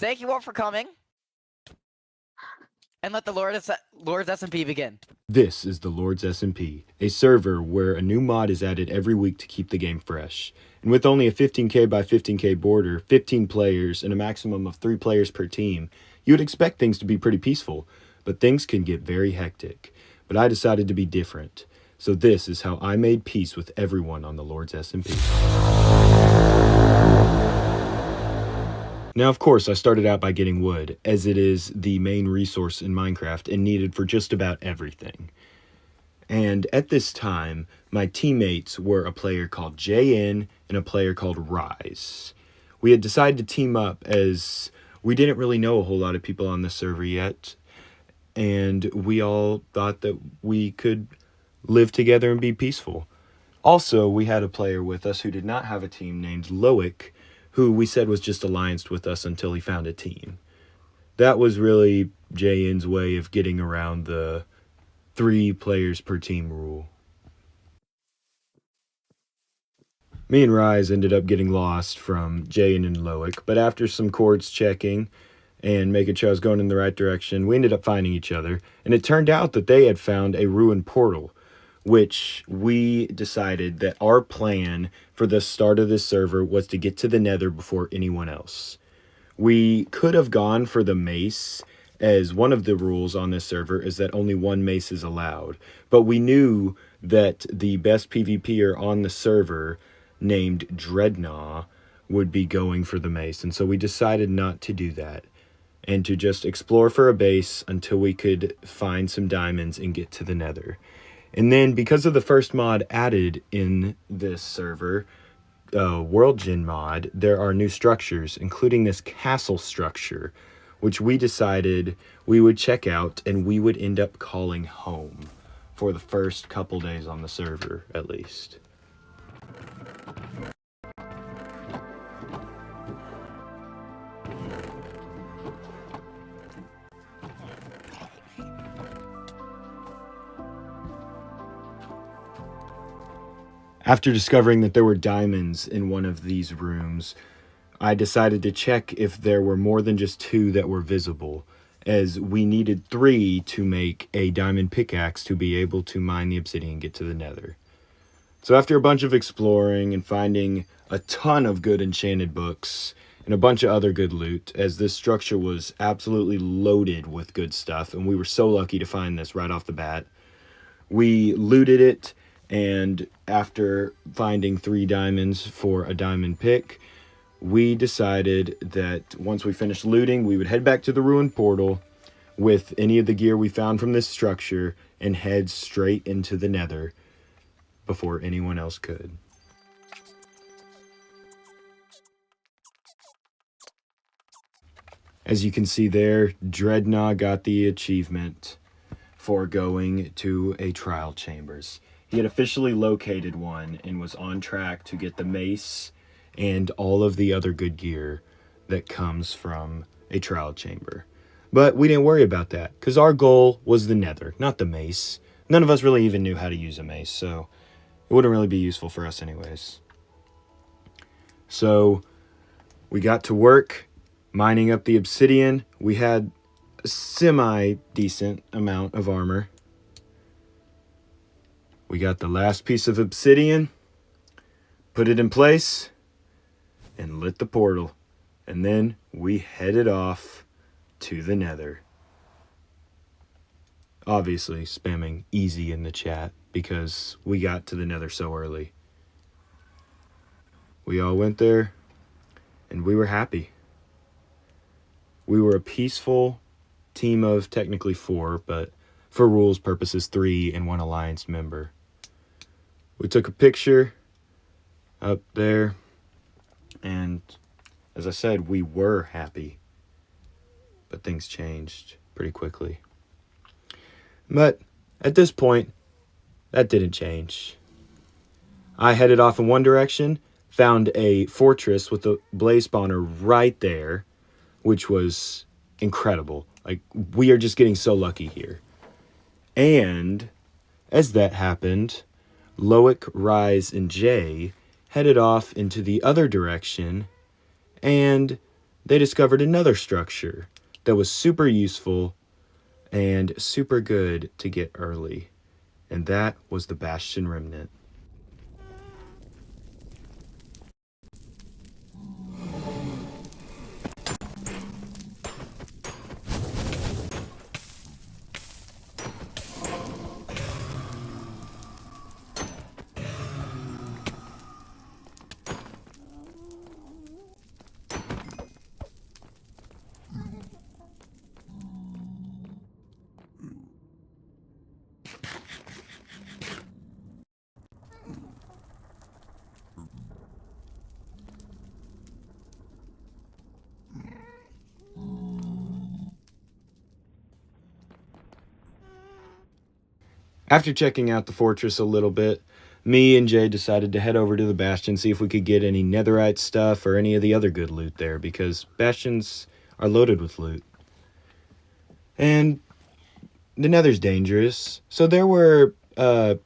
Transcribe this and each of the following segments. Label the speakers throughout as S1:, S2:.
S1: Thank you all for coming. And let the Lords SMP begin.
S2: This is the Lords SMP, a server where a new mod is added every week to keep the game fresh. And with only a 15k by 15k border, 15 players, and a maximum of 3 players per team, you would expect things to be pretty peaceful, but things can get very hectic. But I decided to be different. So this is how I made peace with everyone on the Lords SMP. Now, of course, I started out by getting wood, as it is the main resource in Minecraft and needed for just about everything. And at this time, my teammates were a player called JN and a player called Rise. We had decided to team up as we didn't really know a whole lot of people on the server yet, and we all thought that we could live together and be peaceful. Also, we had a player with us who did not have a team named Loic, who we said was just allianced with us until he found a team. That was really JN's way of getting around the 3 players per team rule. Me and Rise ended up getting lost from JN and Loic, but after some chords checking and making sure I was going in the right direction, we ended up finding each other, and it turned out that they had found a ruined portal, which we decided that our plan for the start of this server was to get to the Nether before anyone else. We could have gone for the mace, as one of the rules on this server is that only 1 mace is allowed, but we knew that the best PvPer on the server, named Dreadnought, would be going for the mace, and so we decided not to do that, and to just explore for a base until we could find some diamonds and get to the Nether. And then, because of the first mod added in this server, World Gen mod, there are new structures, including this castle structure, which we decided we would check out and we would end up calling home for the first couple days on the server, at least. After discovering that there were diamonds in one of these rooms, I decided to check if there were more than just 2 that were visible, as we needed 3 to make a diamond pickaxe to be able to mine the obsidian and get to the Nether. So after a bunch of exploring and finding a ton of good enchanted books and a bunch of other good loot, as this structure was absolutely loaded with good stuff, and we were so lucky to find this right off the bat, we looted it. And after finding 3 diamonds for a diamond pick, we decided that once we finished looting, we would head back to the ruined portal with any of the gear we found from this structure and head straight into the Nether before anyone else could. As you can see there, Dreadnought got the achievement for going to a trial chambers. He had officially located one and was on track to get the mace and all of the other good gear that comes from a trial chamber. But we didn't worry about that, because our goal was the Nether, not the mace. None of us really even knew how to use a mace, so it wouldn't really be useful for us anyways. So we got to work mining up the obsidian. We had a semi-decent amount of armor. We got the last piece of obsidian, put it in place, and lit the portal. And then we headed off to the Nether. Obviously, spamming easy in the chat because we got to the Nether so early. We all went there, and we were happy. We were a peaceful team of technically 4, but for rules purposes 3 and 1 alliance member. We took a picture up there, and as I said, we were happy, but things changed pretty quickly. But at this point, that didn't change. I headed off in one direction, found a fortress with a blaze spawner right there, which was incredible. Like, we are just getting so lucky here. And as that happened, Loic, Rise, and Jay headed off into the other direction, and they discovered another structure that was super useful and super good to get early, and that was the Bastion Remnant. After checking out the fortress a little bit, me and Jay decided to head over to the Bastion, see if we could get any netherite stuff or any of the other good loot there, because Bastions are loaded with loot. And the nether's dangerous, so there were a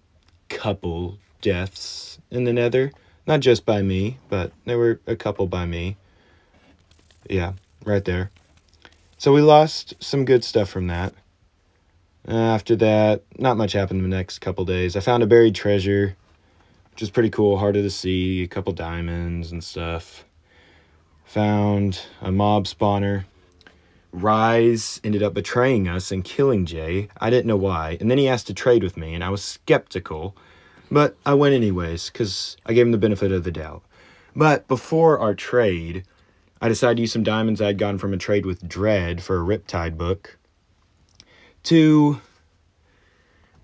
S2: couple deaths in the nether. Not just by me, but there were a couple by me. Yeah, right there. So we lost some good stuff from that. After that, not much happened the next couple days. I found a buried treasure, which is pretty cool, hard to see, a couple diamonds and stuff. Found a mob spawner. Rise ended up betraying us and killing Jay. I didn't know why. And then he asked to trade with me, and I was skeptical. But I went anyways, because I gave him the benefit of the doubt. But before our trade, I decided to use some diamonds I'd gotten from a trade with Dread for a Riptide book to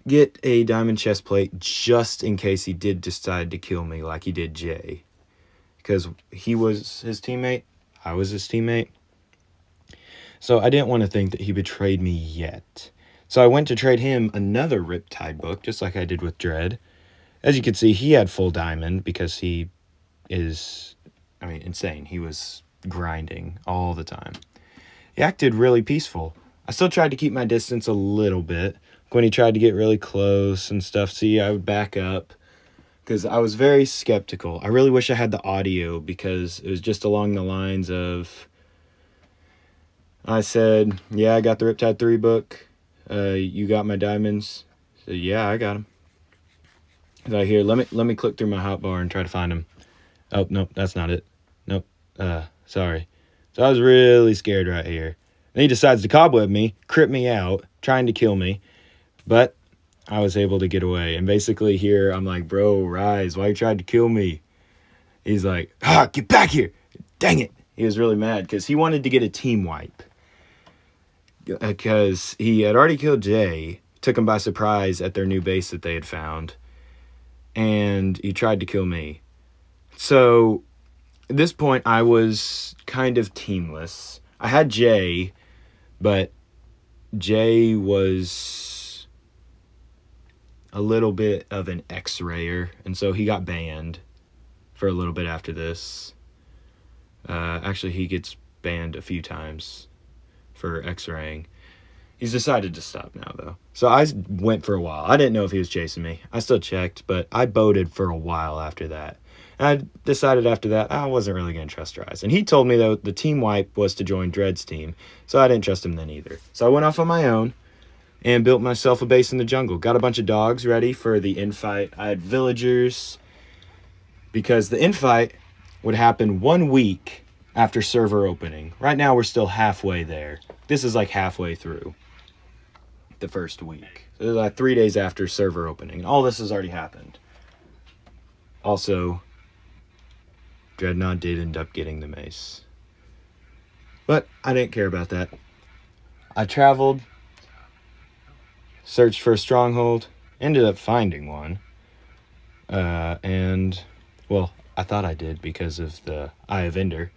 S2: get a diamond chest plate just in case he did decide to kill me like he did Jay. Because he was his teammate, I was his teammate. So I didn't want to think that he betrayed me yet. So I went to trade him another Riptide book, just like I did with Dread. As you can see, he had full diamond because he is, insane. He was grinding all the time. He acted really peaceful. I still tried to keep my distance a little bit. When he tried to get really close and stuff, see, I would back up because I was very skeptical. I really wish I had the audio because it was just along the lines of, I said, yeah, I got the Riptide 3 book. You got my diamonds? I said, yeah, I got them. So here, let me click through my hotbar and try to find him. Oh, nope, that's not it. Nope, sorry. So I was really scared right here. And he decides to cobweb me, crit me out, trying to kill me. But I was able to get away. And basically here, I'm like, bro, Rise, why you tried to kill me? He's like, get back here. Dang it. He was really mad because he wanted to get a team wipe. Because he had already killed Jay, took him by surprise at their new base that they had found. And he tried to kill me. So at this point, I was kind of teamless. I had Jay, but Jay was a little bit of an X-rayer, and so he got banned for a little bit after this. Actually, he gets banned a few times for X-raying. He's decided to stop now, though. So I went for a while. I didn't know if he was chasing me. I still checked, but I boated for a while after that. And I decided after that I wasn't really going to trust Rise. And he told me, though, the team wipe was to join Dread's team, so I didn't trust him then either. So I went off on my own and built myself a base in the jungle. Got a bunch of dogs ready for the infight. I had villagers, because the infight would happen 1 week after server opening. Right now, we're still halfway there. This is like halfway through the first week. So like 3 days after server opening. And all this has already happened. Also, Dreadnought did end up getting the mace. But I didn't care about that. I traveled, searched for a stronghold, ended up finding one. Well, I thought I did because of the Eye of Ender.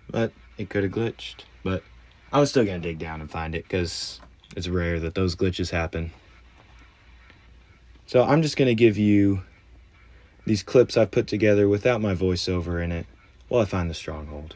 S2: But it could have glitched. But I was still going to dig down and find it because it's rare that those glitches happen. So I'm just going to give you these clips I've put together without my voiceover in it while I find the stronghold.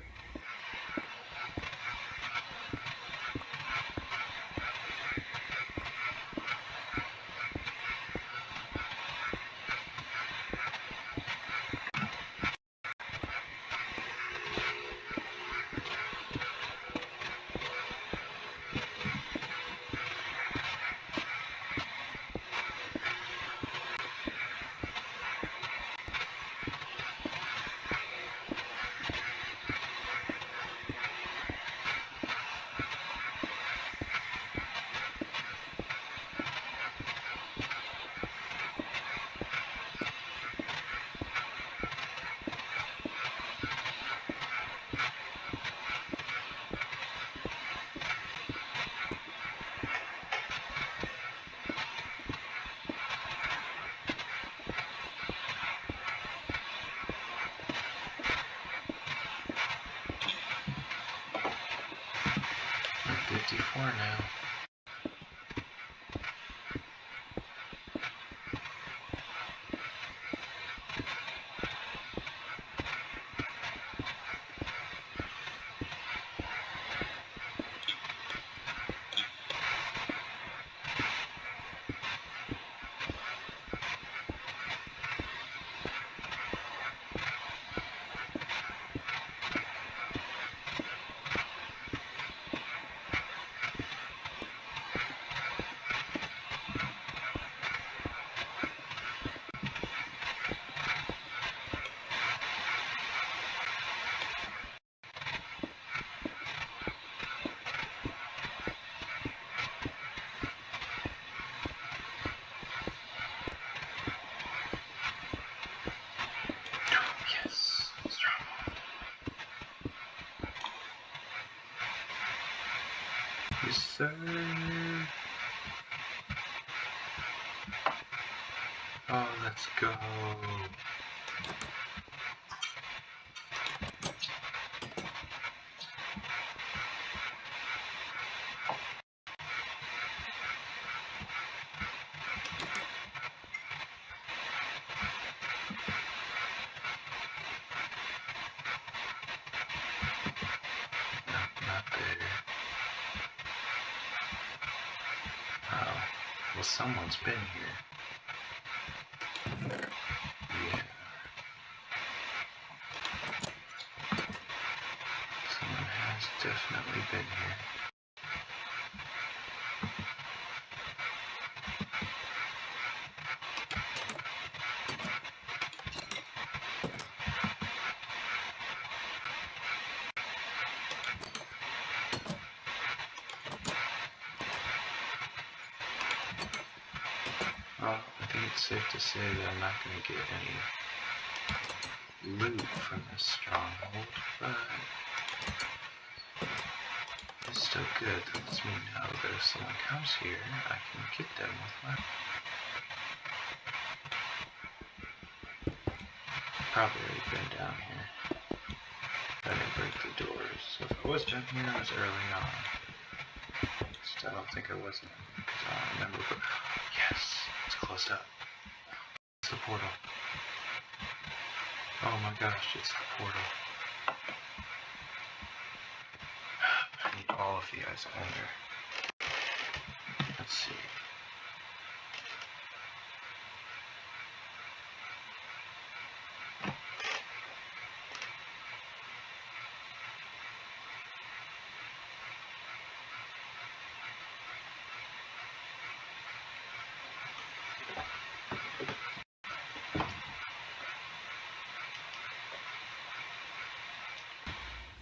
S3: 54 now. Yes, stronghold. Yes, sir. Oh, let's go. Not there. Oh, well, someone's been here. Yeah. Someone has definitely been here. Well, I think it's safe to say that I'm not going to get any loot from this stronghold, but it's still good. That lets me know that if someone comes here, I can get them with my... Probably already been down here. I didn't break the doors, so if I was down here, I was early on. Just, I don't think I was, because I don't remember, but... Yes! It's closed up. It's the portal. Oh my gosh, it's the portal. I need all of you guys in there. Let's see.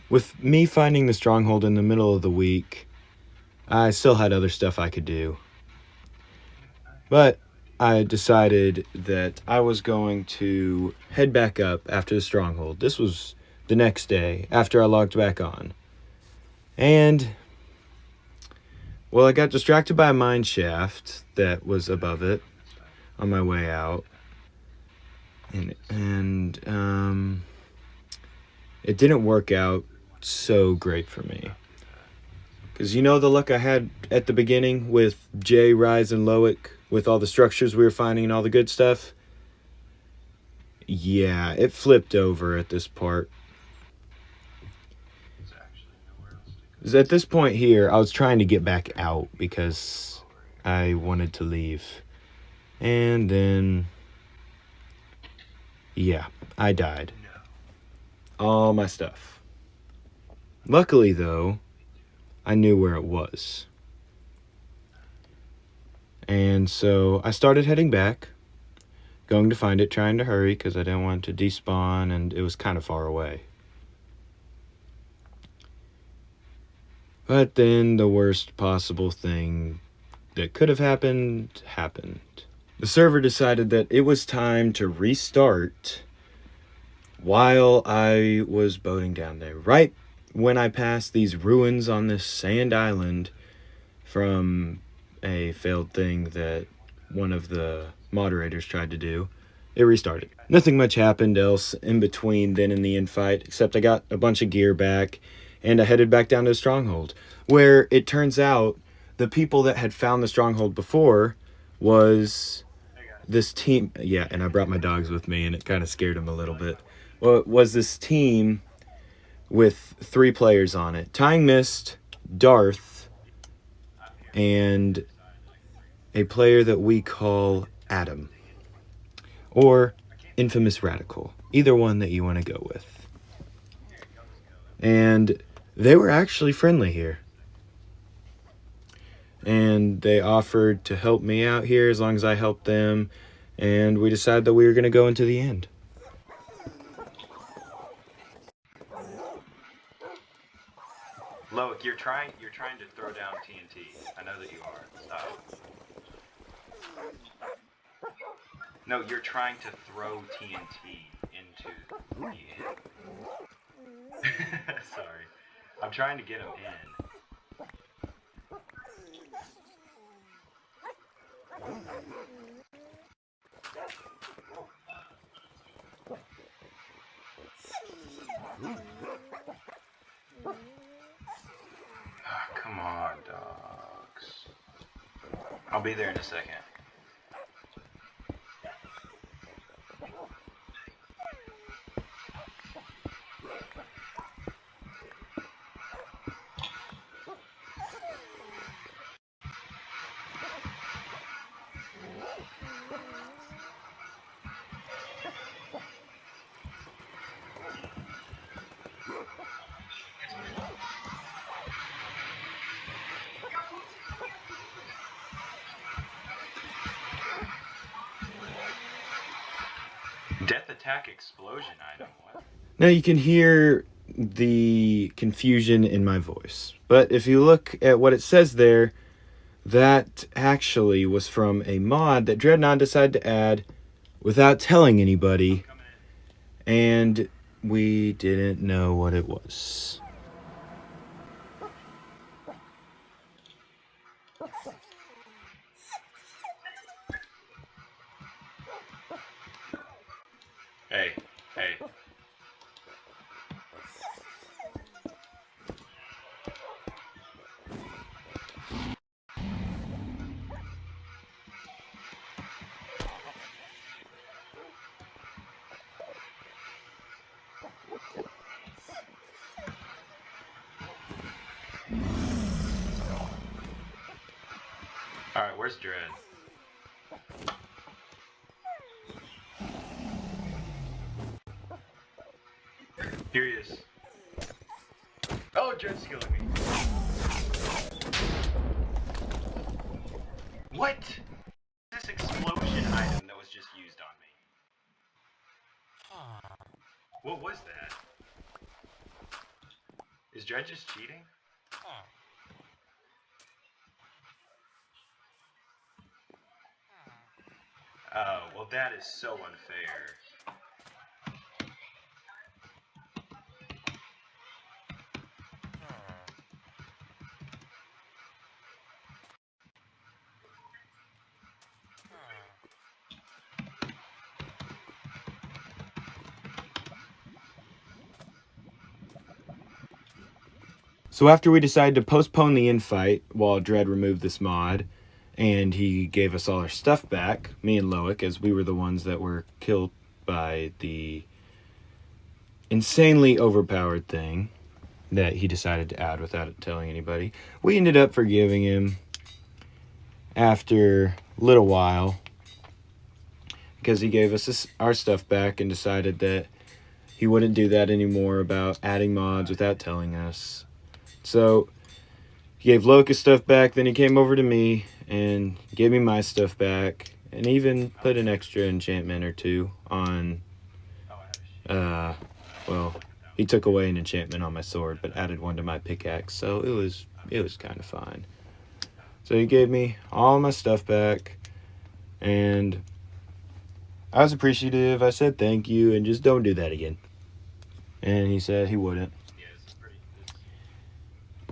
S2: With me finding the stronghold in the middle of the week, I still had other stuff I could do. But I decided that I was going to head back up after the stronghold. This was the next day after I logged back on. And, well, I got distracted by a mine shaft that was above it on my way out. And it didn't work out so great for me. Because you know the luck I had at the beginning with Jay, Rise, and Loic, with all the structures we were finding and all the good stuff? Yeah, it flipped over at this part. Because at this point here, I was trying to get back out because I wanted to leave. And then, yeah, I died. All my stuff. Luckily, though, I knew where it was. And so I started heading back, going to find it, trying to hurry because I didn't want it to despawn, and it was kind of far away. But then the worst possible thing that could have happened, happened. The server decided that it was time to restart while I was boating down there. Right when I passed these ruins on this sand island from a failed thing that one of the moderators tried to do, it restarted. Nothing much happened else in between then and the infight, except I got a bunch of gear back, and I headed back down to the stronghold, where it turns out the people that had found the stronghold before was this team. Yeah, and I brought my dogs with me, and it kind of scared them a little bit. Well, it was this team with 3 players on it: Tying Mist, Darth, and a player that we call Adam, or Infamous Radical. Either one that you want to go with. And they were actually friendly here. And they offered to help me out here as long as I helped them. And we decided that we were going to go into the end. Loic, you're trying to throw down TNT. I know that you are. Stop. No, you're trying to throw TNT into the end. Sorry. I'm trying to get him in. Oh, come on, dogs. I'll be there in a second. Death attack explosion item. What? Now you can hear the confusion in my voice. But if you look at what it says there, that actually was from a mod that Dreadnought decided to add without telling anybody. And we didn't know what it was. Hey, hey. Alright, where's Dread? Here he is. Oh, Dread's killing me. What? This explosion item that was just used on me. What was that? Is Dread just cheating? Oh, well that is so unfair. So after we decided to postpone the infight while Dread removed this mod, and he gave us all our stuff back, me and Loic, as we were the ones that were killed by the insanely overpowered thing that he decided to add without telling anybody, we ended up forgiving him after a little while because he gave us our stuff back and decided that he wouldn't do that anymore about adding mods without telling us. So he gave Loic his stuff back, then he came over to me and gave me my stuff back, and even put an extra enchantment or two on, well, he took away an enchantment on my sword, but added one to my pickaxe, so it was kind of fine. So he gave me all my stuff back, and I was appreciative. I said thank you, and just don't do that again. And he said he wouldn't.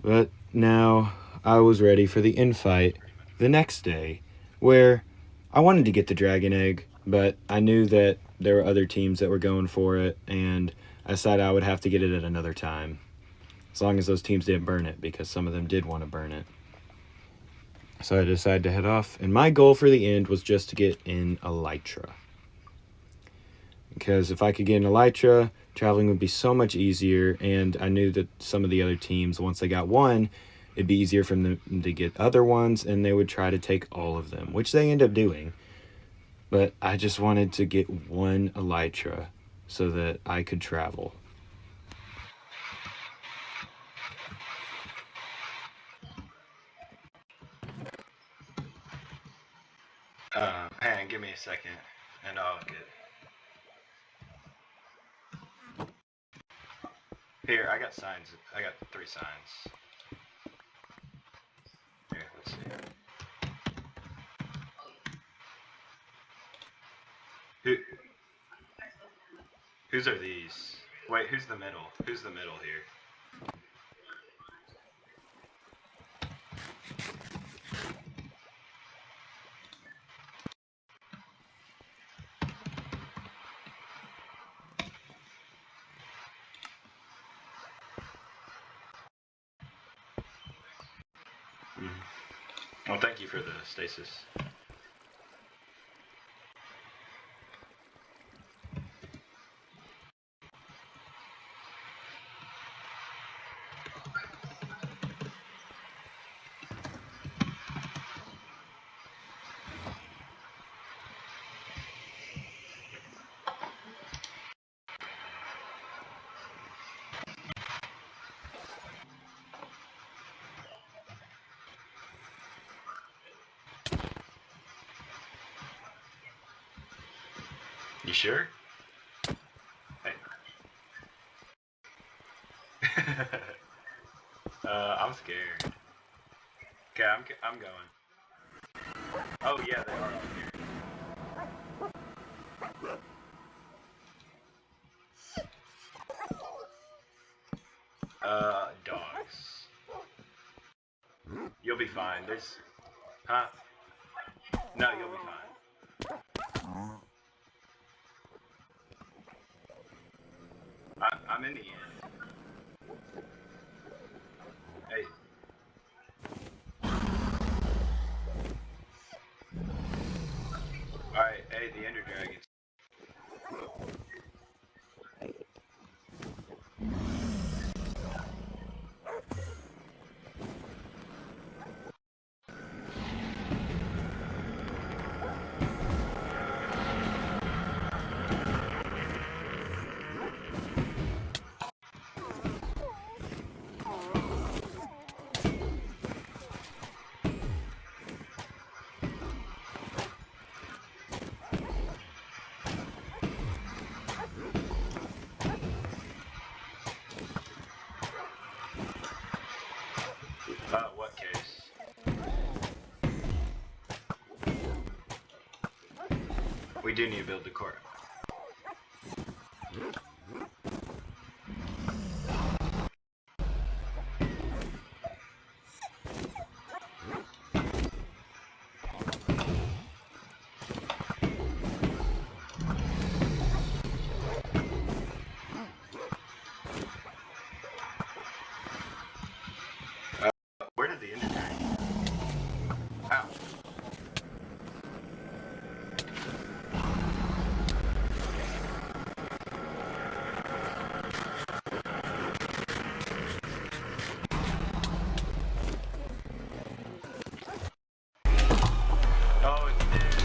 S2: But now I was ready for the infight the next day, where I wanted to get the dragon egg, but I knew that there were other teams that were going for it, and I decided I would have to get it at another time. as long as those teams didn't burn it, because some of them did want to burn it. So I decided to head off, and my goal for the end was just to get in Elytra. Because if I could get in Elytra, traveling would be so much easier, and I knew that some of the other teams, once they got one, it'd be easier for them to get other ones, and they would try to take all of them, which they end up doing. But I just wanted to get one Elytra so that I could travel.
S3: Hang on, give me a second, and I'll get... Here, I got signs. I got 3 signs. Here, let's see. Whose are these? Wait, who's the middle? Who's the middle here? Well, thank you for the stasis. You sure? Hey. I'm scared. Okay, I'm going. Oh yeah, they are all here. Dogs. You'll be fine. There's... Huh? No, you'll be fine. I'm in the end. Hey. Alright, hey, the Ender Dragons. What case? We do need to build the court. Where did the Ender Dragon? Ow. Oh, it's dead.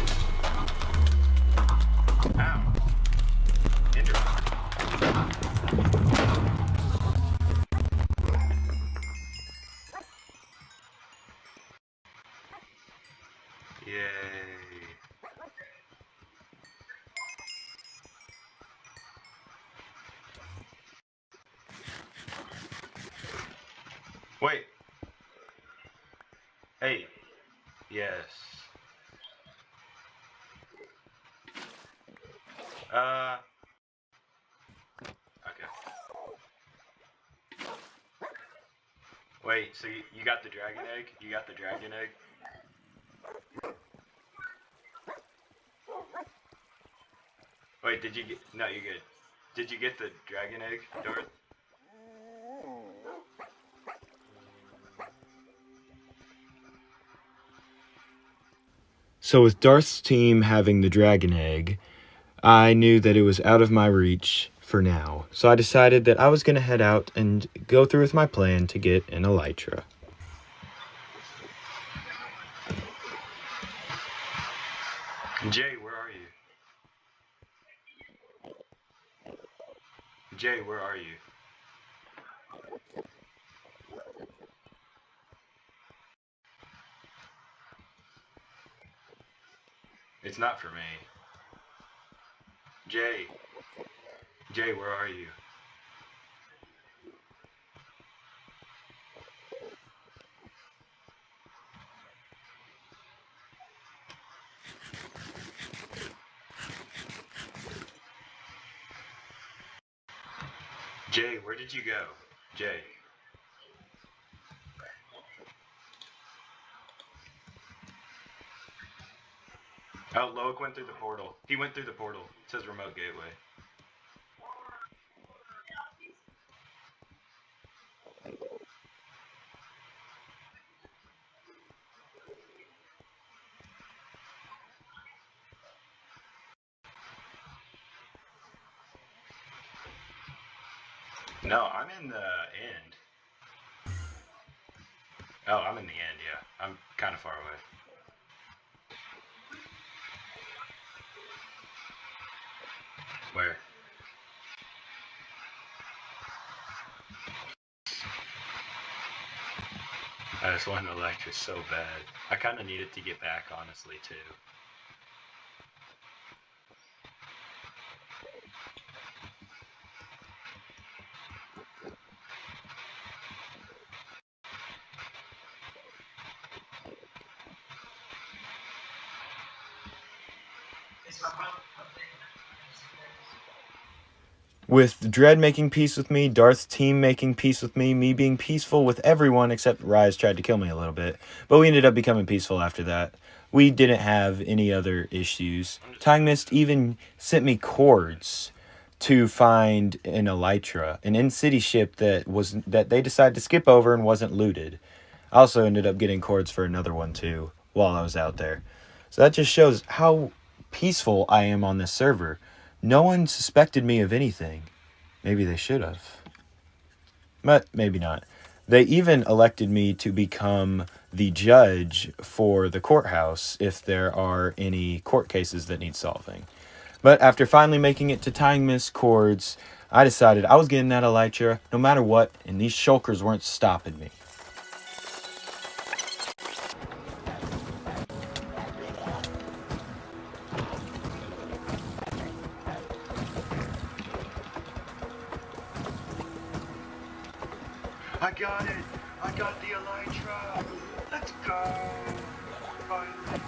S3: Ow. Ender. Yay. Wait. Hey. Yes. Okay. Wait, so you got the dragon egg? You got the dragon egg? Wait, did you get... No, you're good. Did you get the dragon egg, Dorth?
S2: So with Darth's team having the dragon egg, I knew that it was out of my reach for now. So I decided that I was going to head out and go through with my plan to get an elytra.
S3: Jay, where are you? Jay, where are you? It's not for me. Jay. Jay, where are you? Jay, where did you go? Jay. Oh, Loic went through the portal. He went through the portal. It says remote gateway. No, I'm in the end. Oh, I'm in the end, yeah. I'm kind of far away. Where? I just want an elytra so bad. I kind of need it to get back, honestly, too.
S2: With Dread making peace with me, Darth's team making peace with me being peaceful with everyone except Rise tried to kill me a little bit. But we ended up becoming peaceful after that. We didn't have any other issues. Time Mist even sent me cords to find an elytra, an in-city ship that they decided to skip over and wasn't looted. I also ended up getting cords for another one too while I was out there. So that just shows how peaceful I am on this server. No one suspected me of anything. Maybe they should have. But maybe not. They even elected me to become the judge for the courthouse if there are any court cases that need solving. But after finally making it to tying Miss Cords, I decided I was getting that elytra no matter what, and these shulkers weren't stopping me.
S3: I got it! I got the elytra! Let's go! Finally.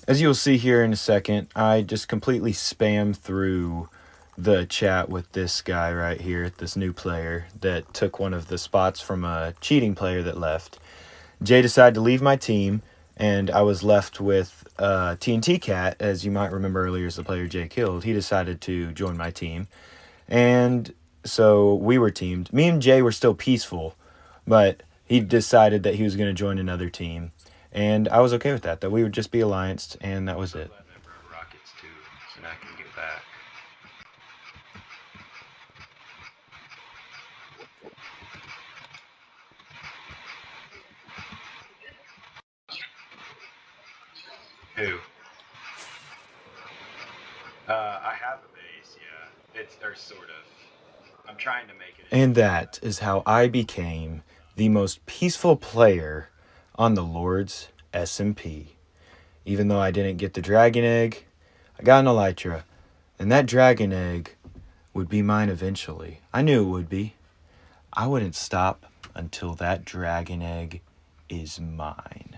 S2: As you'll see here in a second, I just completely spam through the chat with this guy right here, this new player that took one of the spots from a cheating player that left. Jay decided to leave my team, and I was left with TNT Cat, as you might remember earlier is the player Jay killed. He decided to join my team, and so we were teamed. Me and Jay were still peaceful, but he decided that he was going to join another team. And I was okay with that we would just be allianced, and that was it.
S3: Rockets too, so now I can get back. Who? I have a base, yeah. It's, or sort of. I'm trying to make it.
S2: And that is how I became the most peaceful player on the Lords SMP. Even though I didn't get the dragon egg, I got an elytra, and that dragon egg would be mine eventually. I knew it would be. I wouldn't stop until that dragon egg is mine.